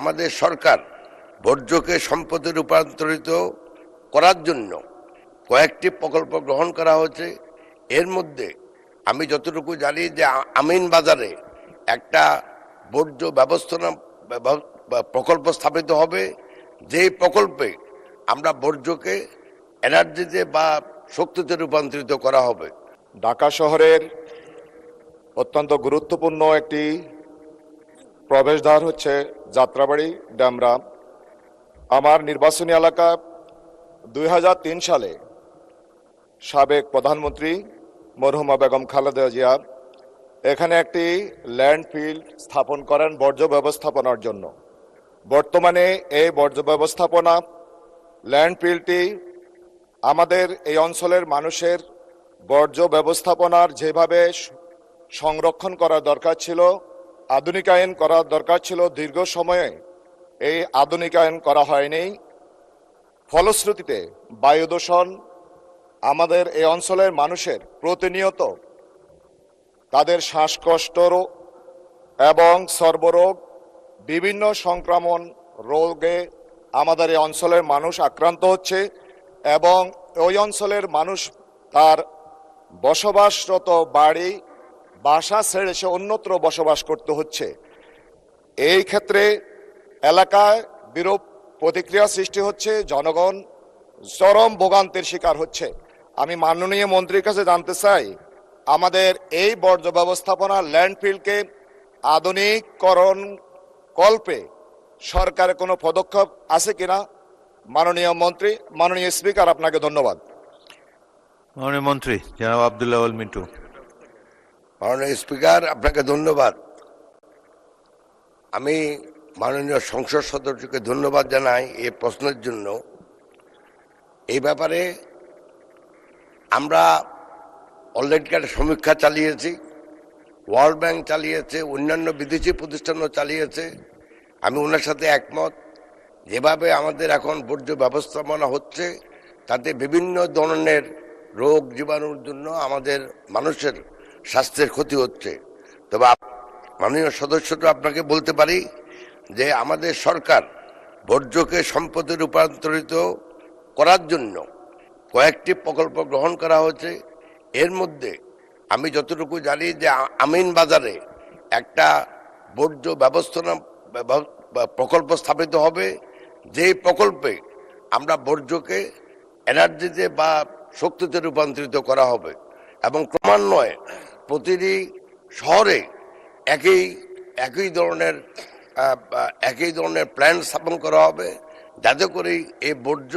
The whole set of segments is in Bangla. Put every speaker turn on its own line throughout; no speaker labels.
আমাদের সরকার বর্জ্যকে সম্পদে রূপান্তরিত করার জন্য কয়েকটি প্রকল্প গ্রহণ করা হয়েছে। এর মধ্যে আমি যতটুকু জানি যে আমিন বাজারে একটা বর্জ্য ব্যবস্থাপনা প্রকল্প স্থাপিত হবে, যেই প্রকল্পে আমরা বর্জ্যকে এনার্জিতে বা শক্তিতে রূপান্তরিত করা হবে।
ঢাকা শহরের অত্যন্ত গুরুত্বপূর্ণ একটি প্রবেশদ্বার হচ্ছে যাত্রাবাড়ি ড্যামরা। আমার নির্বাচনী এলাকা 2003 সালে সাবেক প্রধানমন্ত্রী মরহুমা বেগম খালেদা জিয়া এখানে একটি ল্যান্ডফিল্ড স্থাপন করেন বর্জ্য ব্যবস্থাপনার জন্য। বর্তমানে এই বর্জ্য ব্যবস্থাপনা ল্যান্ডফিল্ডটি আমাদের এই অঞ্চলের মানুষের বর্জ্য ব্যবস্থাপনার যেভাবে সংরক্ষণ করা দরকার ছিল, আধুনিকায়ন করা দরকার ছিল, দীর্ঘ সময়ে এই আধুনিকায়ন করা হয়নি। ফলশ্রুতিতে বায়ু দূষণ আমাদের এই অঞ্চলের মানুষের প্রতিনিয়ত তাদের শ্বাসকষ্ট এবং সর্বরোগ বিভিন্ন সংক্রমণ রোগে আমাদের এই অঞ্চলের মানুষ আক্রান্ত হচ্ছে এবং ওই অঞ্চলের মানুষ তার বসবাসরত বাড়ি বাসা ছেড়ে সে অন্যত্র বসবাস করতে হচ্ছে। এই ক্ষেত্রে এলাকায় বিরূপ প্রতিক্রিয়া সৃষ্টি হচ্ছে, জনগণ চরম ভোগান্তির শিকার হচ্ছে। আমি মাননীয় মন্ত্রীর কাছে জানতে চাই, আমাদের এই বর্জ্য ব্যবস্থাপনা ল্যান্ডফিল্ডকে আধুনিকরণ কল্পে সরকারের কোনো পদক্ষেপ আছে কিনা? মাননীয় মন্ত্রী, মাননীয় স্পিকার, আপনাকে ধন্যবাদ।
মাননীয় মন্ত্রী জনাব আব্দুল্লাহ আল মিন্টু।
মাননীয় স্পিকার, আপনাকে ধন্যবাদ। আমি মাননীয় সংসদ সদস্যকে ধন্যবাদ জানাই এই প্রশ্নের জন্য। এই ব্যাপারে আমরা অলরেডি একটা সমীক্ষা চালিয়েছি, ওয়ার্ল্ড ব্যাংক চালিয়েছে, অন্যান্য বিদেশি প্রতিষ্ঠানও চালিয়েছে। আমি ওনার সাথে একমত। যেভাবে আমাদের এখন বর্জ্য ব্যবস্থাপনা হচ্ছে তাতে বিভিন্ন ধরনের রোগ জীবাণুর জন্য আমাদের মানুষের স্বাস্থ্যের ক্ষতি হচ্ছে। তবে মাননীয় সদস্যটা আপনাকে বলতে পারি যে আমাদের সরকার বর্জ্যকে সম্পদে রূপান্তরিত করার জন্য কয়েকটি প্রকল্প গ্রহণ করা হয়েছে। এর মধ্যে আমি যতটুকু জানি যে আমিন বাজারে একটা বর্জ্য ব্যবস্থাপনা প্রকল্প স্থাপিত হবে, যেই প্রকল্পে আমরা বর্জ্যকে এনার্জিতে বা শক্তিতে রূপান্তরিত করা হবে এবং ক্রমান্বয়ে প্রতিটি শহরে একই ধরনের প্ল্যান স্থাপন করা হবে, যাতে করে এই বর্জ্য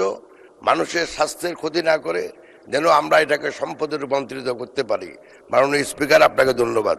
মানুষের স্বাস্থ্যের ক্ষতি না করে যেন আমরা এটাকে সম্পদে রূপান্তরিত করতে পারি। মাননীয় স্পিকার, আপনাকে ধন্যবাদ।